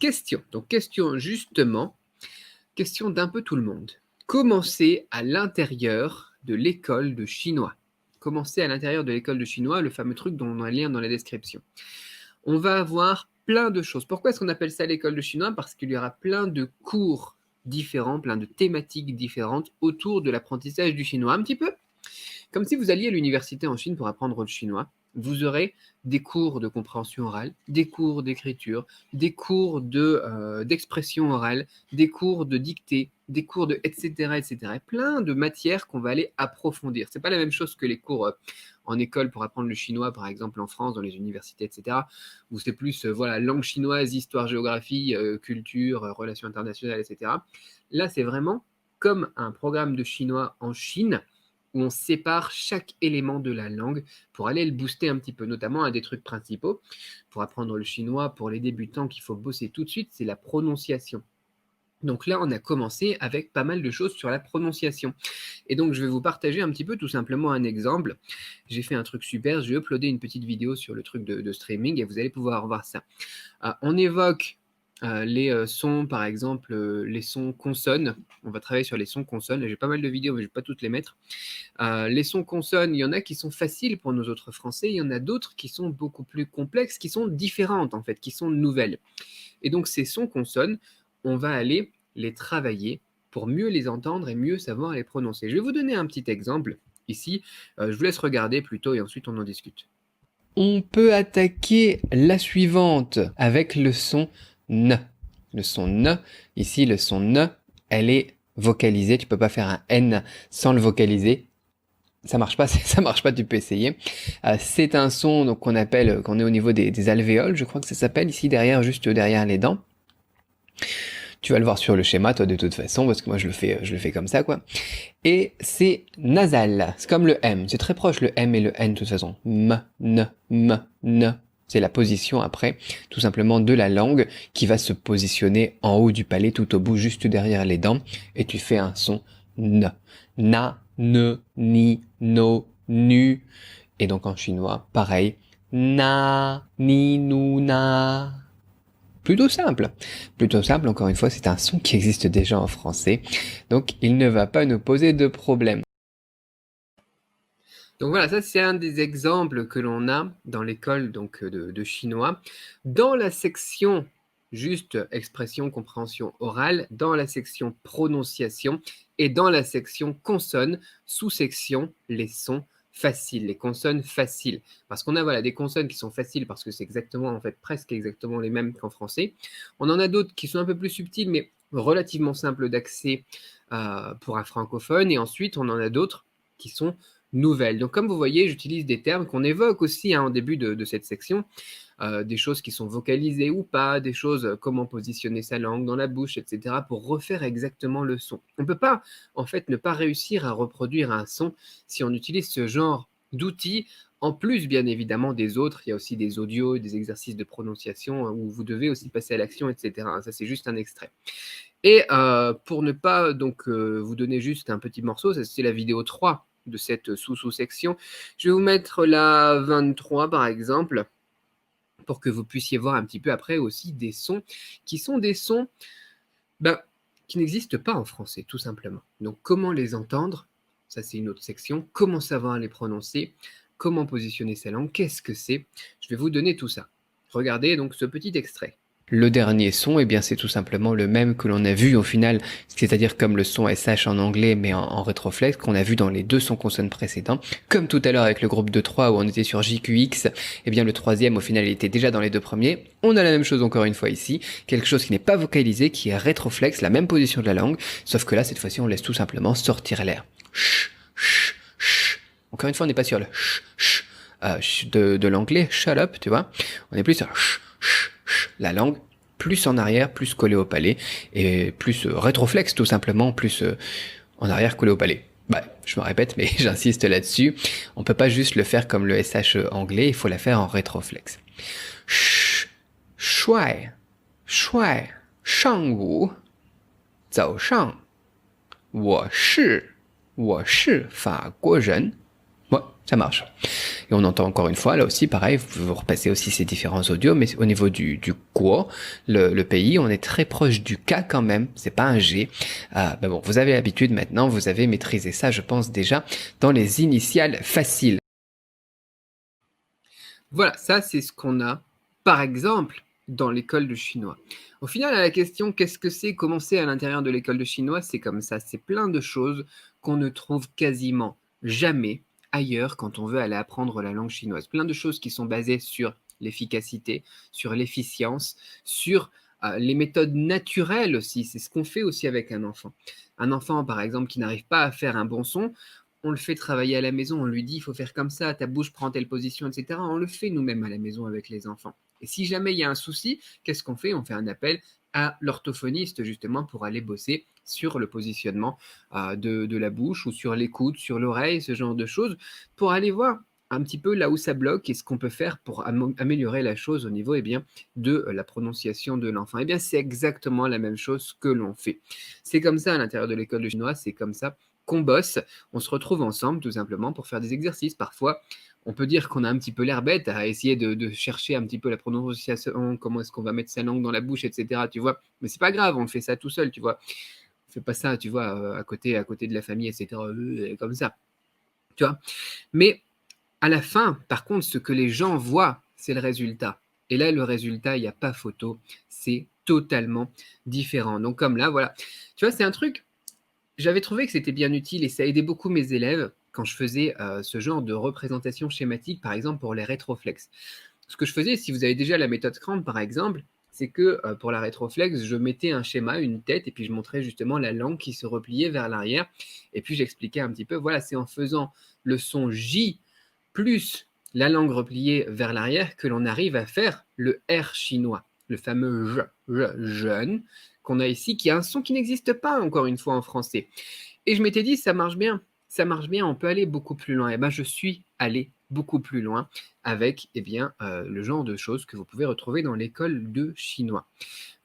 question. Donc, question justement, question d'un peu tout le monde. Commencer à l'intérieur de l'école de chinois. Commencer à l'intérieur de l'école de chinois, le fameux truc dont on a un lien dans la description. On va avoir plein de choses. Pourquoi est-ce qu'on appelle ça l'école de chinois? Parce qu'il y aura plein de cours différents, plein de thématiques différentes autour de l'apprentissage du chinois. Un petit peu comme si vous alliez à l'université en Chine pour apprendre le chinois. Vous aurez des cours de compréhension orale, des cours d'écriture, des cours d'expression orale, des cours de dictée, des cours de etc. etc. Plein de matières qu'on va aller approfondir. C'est pas la même chose que les cours en école pour apprendre le chinois, par exemple en France, dans les universités, etc. Où c'est plus voilà, langue chinoise, histoire, géographie, culture, relations internationales, etc. Là, c'est vraiment comme un programme de chinois en Chine, où on sépare chaque élément de la langue pour aller le booster un petit peu, notamment un des trucs principaux pour apprendre le chinois, pour les débutants qu'il faut bosser tout de suite, c'est la prononciation. Donc là, on a commencé avec pas mal de choses sur la prononciation. Et donc, je vais vous partager un petit peu tout simplement un exemple. J'ai fait un truc super, j'ai uploadé une petite vidéo sur le truc de streaming et vous allez pouvoir voir ça. On évoque les sons, par exemple, les sons consonnes. On va travailler sur les sons consonnes. J'ai pas mal de vidéos, mais je ne vais pas toutes les mettre. Les sons consonnes, il y en a qui sont faciles pour nos autres français, il y en a d'autres qui sont beaucoup plus complexes, qui sont différentes en fait, qui sont nouvelles. Et donc ces sons consonnes, on va aller les travailler pour mieux les entendre et mieux savoir les prononcer. Je vais vous donner un petit exemple ici. Je vous laisse regarder plutôt et ensuite on en discute. On peut attaquer la suivante avec le son N. Le son N, ici le son N, elle est vocalisée. Tu peux pas faire un N sans le vocaliser. Ça marche pas, tu peux essayer. C'est un son donc qu'on appelle, qu'on est au niveau des alvéoles, je crois que ça s'appelle, ici derrière, juste derrière les dents. Tu vas le voir sur le schéma, toi, de toute façon, parce que moi, je le fais comme ça, quoi. Et c'est nasal. C'est comme le M. C'est très proche, le M et le N, de toute façon. M, N. C'est la position après, tout simplement, de la langue qui va se positionner en haut du palais, tout au bout, juste derrière les dents. Et tu fais un son N. Na, ne, ni, no, nu. Et donc, en chinois, pareil. Na, ni, nu, na. Plutôt simple, encore une fois, c'est un son qui existe déjà en français, donc il ne va pas nous poser de problème. Donc voilà, ça c'est un des exemples que l'on a dans l'école donc de chinois. Dans la section juste expression, compréhension orale, dans la section prononciation et dans la section consonne, sous-section les sons faciles, les consonnes faciles. Parce qu'on a voilà, des consonnes qui sont faciles parce que c'est exactement, en fait, presque exactement les mêmes qu'en français. On en a d'autres qui sont un peu plus subtiles, mais relativement simples d'accès pour un francophone. Et ensuite, on en a d'autres qui sont nouvelles. Donc, comme vous voyez, j'utilise des termes qu'on évoque aussi en début de cette section. Des choses qui sont vocalisées ou pas, des choses comment positionner sa langue dans la bouche, etc. pour refaire exactement le son. On ne peut pas, en fait, ne pas réussir à reproduire un son si on utilise ce genre d'outils, en plus, bien évidemment, des autres. Il y a aussi des audios, des exercices de prononciation où vous devez aussi passer à l'action, etc. Ça, c'est juste un extrait. Et pour ne pas donc vous donner juste un petit morceau, ça c'est la vidéo 3 de cette sous-section. Je vais vous mettre la 23 par exemple, pour que vous puissiez voir un petit peu après aussi des sons qui sont des sons qui n'existent pas en français, tout simplement. Donc, comment les entendre? Ça, c'est une autre section. Comment savoir les prononcer? Comment positionner sa langue? Qu'est-ce que c'est? Je vais vous donner tout ça. Regardez donc ce petit extrait. Le dernier son, eh bien, c'est tout simplement le même que l'on a vu au final, c'est-à-dire comme le son SH en anglais, mais en rétroflexe, qu'on a vu dans les deux sons consonnes précédents. Comme tout à l'heure avec le groupe de 3 où on était sur JQX, eh bien, le troisième, au final, il était déjà dans les deux premiers. On a la même chose encore une fois ici, quelque chose qui n'est pas vocalisé, qui est rétroflexe, la même position de la langue, sauf que là, cette fois-ci, on laisse tout simplement sortir l'air. Encore une fois, on n'est pas sur le de l'anglais, shut up, tu vois. On est plus sur la langue plus en arrière, plus collée au palais, et plus rétroflexe tout simplement, plus en arrière collée au palais. Bah, je me répète, mais j'insiste là-dessus. On peut pas juste le faire comme le SH anglais, il faut la faire en rétroflexe. Shuai, shuai, shang wu, zao shang, wo shi法国人. Ouais, ça marche. Et on entend encore une fois, là aussi, pareil, vous pouvez vous repasser aussi ces différents audios, mais au niveau du Guo, le pays, on est très proche du K quand même, c'est pas un G. Ben bon, vous avez l'habitude maintenant, vous avez maîtrisé ça, je pense déjà, dans les initiales faciles. Voilà, ça c'est ce qu'on a, par exemple, dans l'école de chinois. Au final, à la question qu'est-ce que c'est commencer à l'intérieur de l'école de chinois, c'est comme ça, c'est plein de choses qu'on ne trouve quasiment jamais ailleurs quand on veut aller apprendre la langue chinoise. Plein de choses qui sont basées sur l'efficacité, sur l'efficience, sur les méthodes naturelles aussi. C'est ce qu'on fait aussi avec un enfant. Un enfant, par exemple, qui n'arrive pas à faire un bon son, on le fait travailler à la maison, on lui dit il faut faire comme ça, ta bouche prend telle position, etc. On le fait nous-mêmes à la maison avec les enfants. Et si jamais il y a un souci, qu'est-ce qu'on fait? On fait un appel à l'orthophoniste justement pour aller bosser sur le positionnement de la bouche ou sur l'écoute, sur l'oreille, ce genre de choses, pour aller voir un petit peu là où ça bloque et ce qu'on peut faire pour améliorer la chose au niveau bien, de la prononciation de l'enfant. Eh bien, c'est exactement la même chose que l'on fait. C'est comme ça à l'intérieur de l'école de chinois, c'est comme ça qu'on bosse, on se retrouve ensemble tout simplement pour faire des exercices. Parfois, on peut dire qu'on a un petit peu l'air bête à essayer de chercher un petit peu la prononciation, comment est-ce qu'on va mettre sa langue dans la bouche, etc. Tu vois, mais c'est pas grave, on fait ça tout seul, tu vois. On fait pas ça, tu vois, à côté de la famille, etc. Comme ça, tu vois. Mais à la fin, par contre, ce que les gens voient, c'est le résultat. Et là, le résultat, il n'y a pas photo, c'est totalement différent. Donc comme là, voilà. Tu vois, c'est un truc j'avais trouvé que c'était bien utile et ça aidait beaucoup mes élèves quand je faisais ce genre de représentation schématique, par exemple pour les rétroflexes. Ce que je faisais, si vous avez déjà la méthode Cramp, par exemple, c'est que pour la rétroflexe, je mettais un schéma, une tête, et puis je montrais justement la langue qui se repliait vers l'arrière. Et puis j'expliquais un petit peu, voilà, c'est en faisant le son J plus la langue repliée vers l'arrière que l'on arrive à faire le R chinois, le fameux jeune qu'on a ici, qui a un son qui n'existe pas encore une fois en français. Et je m'étais dit, ça marche bien, on peut aller beaucoup plus loin. Et ben, je suis allé beaucoup plus loin avec le genre de choses que vous pouvez retrouver dans l'école de chinois.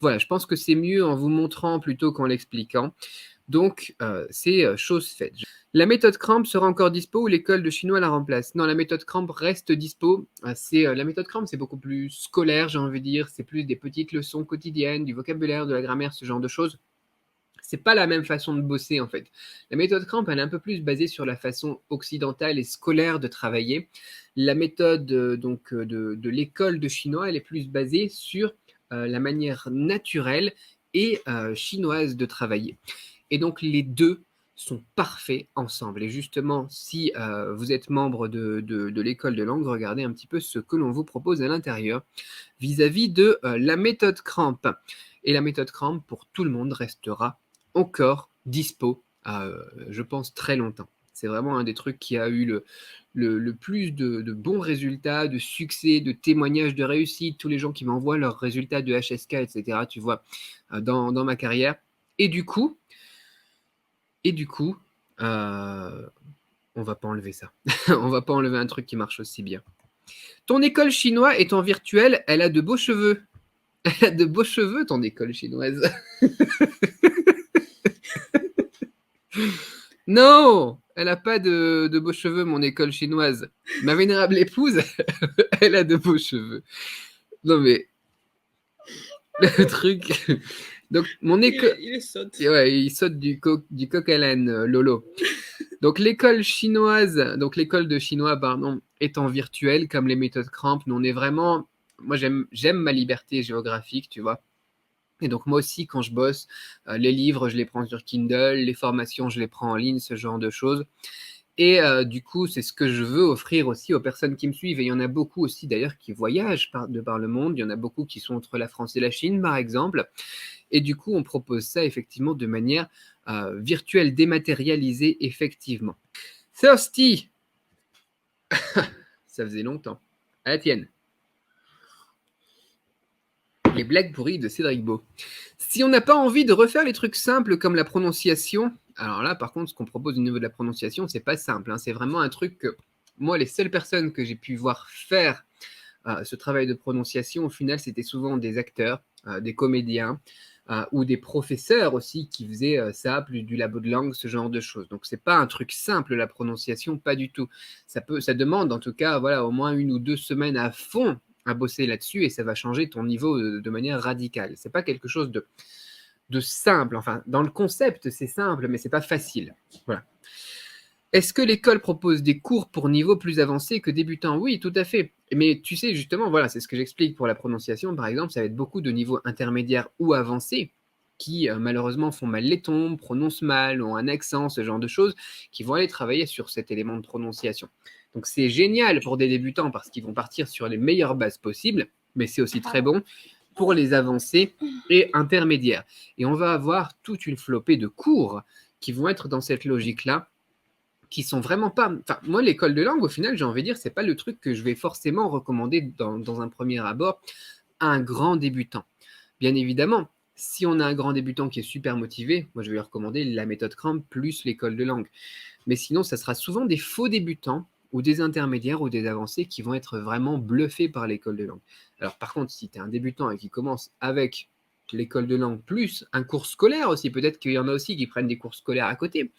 Voilà, je pense que c'est mieux en vous montrant plutôt qu'en l'expliquant. Donc, c'est chose faite. La méthode Cramp sera encore dispo ou l'école de chinois la remplace? Non, la méthode Cramp reste dispo. La méthode Cramp, c'est beaucoup plus scolaire, j'ai envie de dire. C'est plus des petites leçons quotidiennes, du vocabulaire, de la grammaire, ce genre de choses. C'est pas la même façon de bosser en fait. La méthode Cramp, elle est un peu plus basée sur la façon occidentale et scolaire de travailler. La méthode de l'école de chinois, elle est plus basée sur la manière naturelle et chinoise de travailler. Et donc les deux sont parfaits ensemble. Et justement, si vous êtes membre de l'école de langue, regardez un petit peu ce que l'on vous propose à l'intérieur vis-à-vis de la méthode Cramp. Et la méthode Cramp, pour tout le monde, restera encore dispo, je pense, très longtemps. C'est vraiment un des trucs qui a eu le plus de bons résultats, de succès, de témoignages de réussite, tous les gens qui m'envoient leurs résultats de HSK, etc., tu vois, dans ma carrière. Et du coup, on va pas enlever ça. On va pas enlever un truc qui marche aussi bien. Ton école chinoise est en virtuel, elle a de beaux cheveux. Elle a de beaux cheveux, ton école chinoise. Non, elle n'a pas de beaux cheveux, mon école chinoise. Ma vénérable épouse, elle a de beaux cheveux. Non mais, le truc... Donc, mon école... Il saute. Ouais, il saute du coq à l'âne, Lolo. Donc, l'école chinoise, donc l'école de chinois, pardon, est en virtuel, comme les méthodes Cramp. Nous, on est vraiment... Moi, j'aime ma liberté géographique, tu vois. Et donc moi aussi, quand je bosse, les livres, je les prends sur Kindle, les formations, je les prends en ligne, ce genre de choses. Et du coup, c'est ce que je veux offrir aussi aux personnes qui me suivent. Et il y en a beaucoup aussi d'ailleurs qui voyagent de par le monde. Il y en a beaucoup qui sont entre la France et la Chine, par exemple. Et du coup, on propose ça effectivement de manière virtuelle, dématérialisée, effectivement. Thirsty, ça faisait longtemps. À la tienne. Les blagues pourries de Cédric Beau. Si on n'a pas envie de refaire les trucs simples comme la prononciation, alors là, par contre, ce qu'on propose au niveau de la prononciation, c'est pas simple. Hein, c'est vraiment un truc que moi, les seules personnes que j'ai pu voir faire ce travail de prononciation, au final, c'était souvent des acteurs des comédiens ou des professeurs aussi qui faisaient ça, plus du labo de langue, ce genre de choses. Donc c'est pas un truc simple la prononciation, pas du tout. Ça demande en tout cas voilà, au moins 1 ou 2 semaines à fond à bosser là-dessus et ça va changer ton niveau de manière radicale. C'est pas quelque chose de simple. Enfin, dans le concept, c'est simple, mais c'est pas facile. Voilà. Est-ce que l'école propose des cours pour niveau plus avancé que débutant? Oui, tout à fait. Mais tu sais, justement, voilà, c'est ce que j'explique pour la prononciation, par exemple, ça va être beaucoup de niveaux intermédiaires ou avancés qui, malheureusement, font mal les tons, prononcent mal, ont un accent, ce genre de choses, qui vont aller travailler sur cet élément de prononciation. Donc c'est génial pour des débutants parce qu'ils vont partir sur les meilleures bases possibles, mais c'est aussi très bon pour les avancés et intermédiaires. Et on va avoir toute une flopée de cours qui vont être dans cette logique-là, qui sont vraiment pas. Enfin, moi, l'école de langue, au final, j'ai envie de dire, c'est pas le truc que je vais forcément recommander dans un premier abord à un grand débutant. Bien évidemment, si on a un grand débutant qui est super motivé, moi, je vais lui recommander la méthode Cramp plus l'école de langue. Mais sinon, ça sera souvent des faux débutants ou des intermédiaires ou des avancés qui vont être vraiment bluffés par l'école de langue. Alors, par contre, si tu es un débutant et qui commence avec l'école de langue plus un cours scolaire aussi, peut-être qu'il y en a aussi qui prennent des cours scolaires à côté,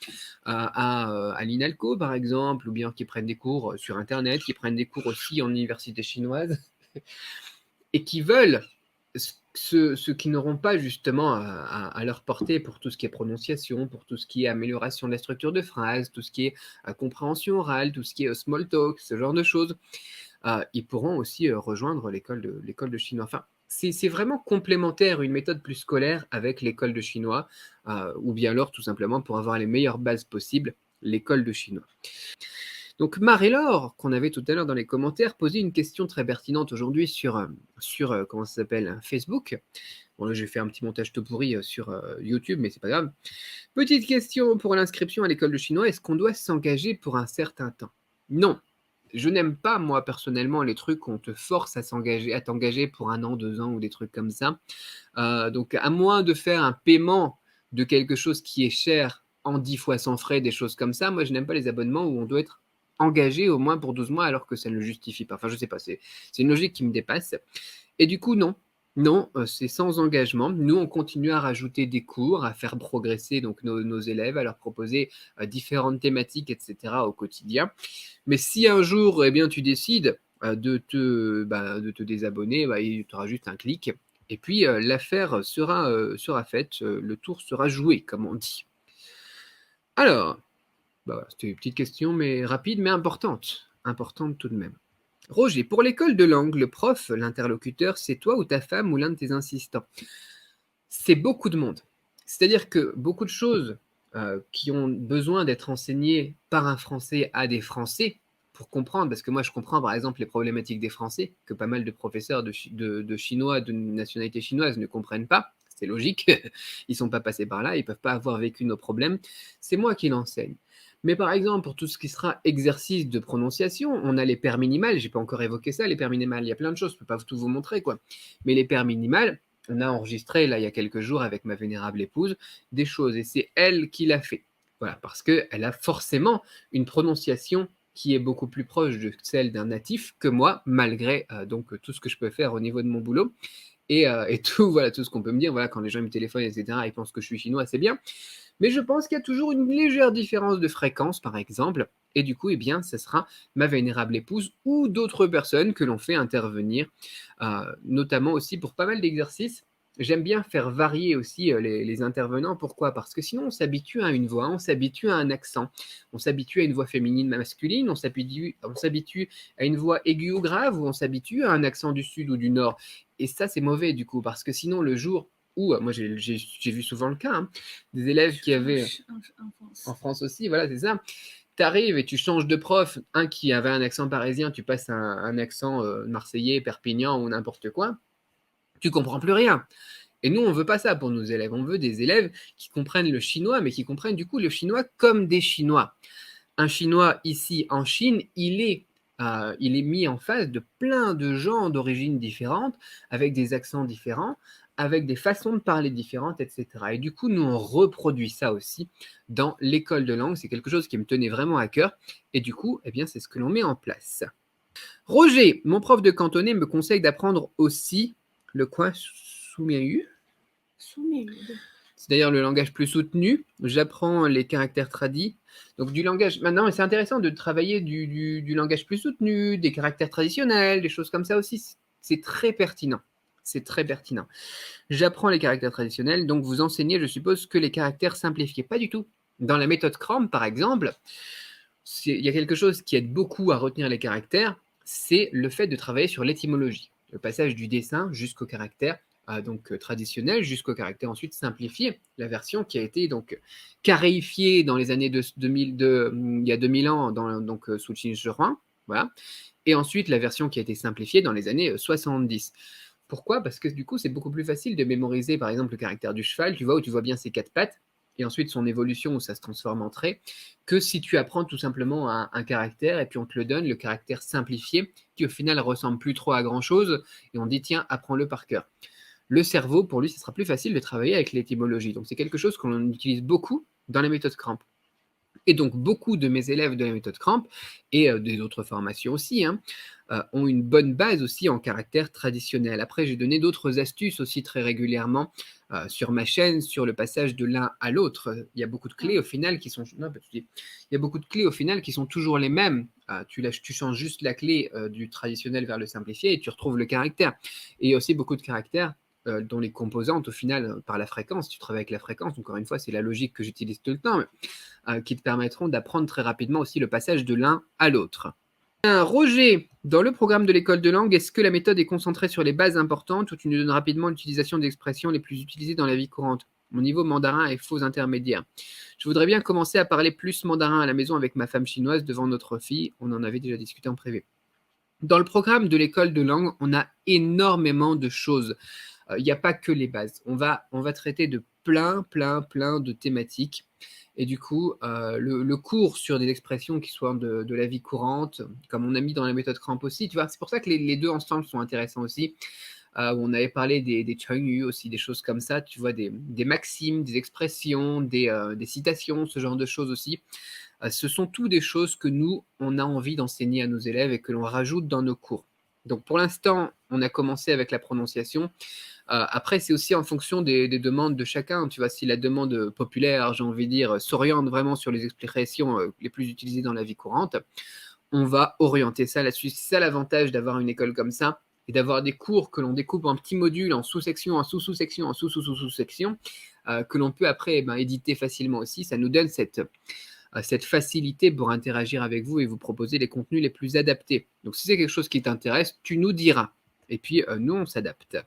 à l'INALCO par exemple, ou bien qui prennent des cours sur Internet, qui prennent des cours aussi en université chinoise, et qui veulent ceux qui n'auront pas justement à leur portée pour tout ce qui est prononciation, pour tout ce qui est amélioration de la structure de phrase, tout ce qui est compréhension orale, tout ce qui est small talk, ce genre de choses, ils pourront aussi rejoindre l'école de chinois. Enfin, c'est vraiment complémentaire, une méthode plus scolaire avec l'école de chinois, ou bien alors tout simplement pour avoir les meilleures bases possibles, l'école de chinois. Donc Marie-Laure, qu'on avait tout à l'heure dans les commentaires, posait une question très pertinente aujourd'hui sur comment ça s'appelle, Facebook. Bon là j'ai fait un petit montage tout pourri sur YouTube, mais c'est pas grave. Petite question pour l'inscription à l'école de chinois, est-ce qu'on doit s'engager pour un certain temps? Non. Je n'aime pas, moi, personnellement, les trucs où on te force à t'engager pour 1 an, 2 ans ou des trucs comme ça. Donc, à moins de faire un paiement de quelque chose qui est cher en 10 fois sans frais, des choses comme ça, moi, je n'aime pas les abonnements où on doit être engagé au moins pour 12 mois alors que ça ne le justifie pas. Enfin, je sais pas, c'est une logique qui me dépasse. Et du coup, non. Non, c'est sans engagement. Nous, on continue à rajouter des cours, à faire progresser donc nos élèves, à leur proposer différentes thématiques, etc. au quotidien. Mais si un jour, eh bien, tu décides de te désabonner, tu auras juste un clic. Et puis, l'affaire sera faite, le tour sera joué, comme on dit. Alors, voilà, c'était une petite question, mais rapide, mais importante. Importante tout de même. Roger, pour l'école de langue, le prof, l'interlocuteur, c'est toi ou ta femme ou l'un de tes assistants? C'est beaucoup de monde. C'est-à-dire que beaucoup de choses qui ont besoin d'être enseignées par un Français à des Français pour comprendre, parce que moi je comprends par exemple les problématiques des Français, que pas mal de professeurs de chinois, de nationalité chinoise ne comprennent pas. C'est logique, ils ne sont pas passés par là, ils ne peuvent pas avoir vécu nos problèmes. C'est moi qui l'enseigne. Mais par exemple, pour tout ce qui sera exercice de prononciation, on a les paires minimales, j'ai pas encore évoqué ça, les paires minimales, il y a plein de choses, je peux pas tout vous montrer, quoi. Mais les paires minimales, on a enregistré, là, il y a quelques jours, avec ma vénérable épouse, des choses, et c'est elle qui l'a fait. Voilà, parce qu'elle a forcément une prononciation qui est beaucoup plus proche de celle d'un natif que moi, malgré donc tout ce que je peux faire au niveau de mon boulot. Et tout, voilà, tout ce qu'on peut me dire, voilà, quand les gens me téléphonent, etc., ils pensent que je suis chinois, c'est bien. Mais je pense qu'il y a toujours une légère différence de fréquence, par exemple, et du coup, eh bien, ce sera ma vénérable épouse ou d'autres personnes que l'on fait intervenir, notamment aussi pour pas mal d'exercices. J'aime bien faire varier aussi les intervenants. Pourquoi? Parce que sinon, on s'habitue à une voix, on s'habitue à un accent, on s'habitue à une voix féminine, masculine, on s'habitue à une voix aiguë ou grave, ou on s'habitue à un accent du sud ou du nord. Et ça, c'est mauvais du coup, parce que sinon, le jour où, moi j'ai vu souvent le cas, hein, des élèves qui avaient, en France aussi, voilà, c'est ça. Tu arrives et tu changes de prof, un qui avait un accent parisien, tu passes un accent marseillais, perpignan ou n'importe quoi, tu comprends plus rien. Et nous, on veut pas ça pour nos élèves. On veut des élèves qui comprennent le chinois, mais qui comprennent du coup le chinois comme des Chinois. Un Chinois ici en Chine, il est mis en face de plein de gens d'origines différentes, avec des accents différents, avec des façons de parler différentes, etc. Et du coup, nous, on reproduit ça aussi dans l'école de langue. C'est quelque chose qui me tenait vraiment à cœur. Et du coup, eh bien, c'est ce que l'on met en place. Roger, mon prof de cantonais me conseille d'apprendre aussi le quoi? Sumeru. Sumeru. C'est d'ailleurs le langage plus soutenu. J'apprends les caractères tradis. Donc du langage. Maintenant, c'est intéressant de travailler du langage plus soutenu, des caractères traditionnels, des choses comme ça aussi. C'est très pertinent. C'est très pertinent. J'apprends les caractères traditionnels, donc vous enseignez, je suppose, que les caractères simplifiés. Pas du tout. Dans la méthode Cramp, par exemple, il y a quelque chose qui aide beaucoup à retenir les caractères, c'est le fait de travailler sur l'étymologie. Le passage du dessin jusqu'au caractère donc traditionnel, jusqu'au caractère ensuite simplifié. La version qui a été donc caréifiée dans les années 2000, il y a 2000 ans donc, sous Qin Shi Huang. Voilà. Et ensuite la version qui a été simplifiée dans les années 70. Pourquoi? Parce que du coup, c'est beaucoup plus facile de mémoriser, par exemple, le caractère du cheval, tu vois, où tu vois bien ses quatre pattes, et ensuite son évolution où ça se transforme en trait, que si tu apprends tout simplement un caractère, et puis on te le donne, le caractère simplifié, qui au final ressemble plus trop à grand-chose, et on dit, tiens, apprends-le par cœur. Le cerveau, pour lui, ce sera plus facile de travailler avec l'étymologie. Donc c'est quelque chose qu'on utilise beaucoup dans les méthodes Cramp. Et donc, beaucoup de mes élèves de la méthode Cramp, et des autres formations aussi, ont une bonne base aussi en caractère traditionnel. Après, j'ai donné d'autres astuces aussi très régulièrement sur ma chaîne, sur le passage de l'un à l'autre. Il y a beaucoup de clés au final qui sont... Non, il y a beaucoup de clés au final qui sont toujours les mêmes. Tu changes juste la clé du traditionnel vers le simplifié et tu retrouves le caractère. Et il y a aussi beaucoup de caractères dont les composantes, au final, par la fréquence, tu travailles avec la fréquence, encore une fois, c'est la logique que j'utilise tout le temps, qui te permettront d'apprendre très rapidement aussi le passage de l'un à l'autre. Roger, dans le programme de l'école de langue, est-ce que la méthode est concentrée sur les bases importantes ou tu nous donnes rapidement l'utilisation des expressions les plus utilisées dans la vie courante? Mon niveau mandarin est faux intermédiaire. Je voudrais bien commencer à parler plus mandarin à la maison avec ma femme chinoise devant notre fille. On en avait déjà discuté en privé. Dans le programme de l'école de langue, on a énormément de choses. Il n'y a pas que les bases. On va traiter de plein de thématiques. Et du coup, le cours sur des expressions qui soient de la vie courante, comme on a mis dans la méthode Cramp aussi, tu vois, c'est pour ça que les deux ensemble sont intéressants aussi. Où on avait parlé des Chengyu aussi, des choses comme ça, tu vois, des maximes, des expressions, des citations, ce genre de choses aussi. Ce sont tout des choses que nous, on a envie d'enseigner à nos élèves et que l'on rajoute dans nos cours. Donc pour l'instant, on a commencé avec la prononciation. Après, c'est aussi en fonction des demandes de chacun. Tu vois, si la demande populaire, j'ai envie de dire, s'oriente vraiment sur les expressions les plus utilisées dans la vie courante, on va orienter ça là-dessus. C'est ça l'avantage d'avoir une école comme ça et d'avoir des cours que l'on découpe en petits modules, en sous-sections, en sous-sous-sections, en sous-sous-sous-sections, que l'on peut après éditer facilement aussi. Ça nous donne cette facilité pour interagir avec vous et vous proposer les contenus les plus adaptés. Donc si c'est quelque chose qui t'intéresse, tu nous diras. Et puis nous, on s'adapte.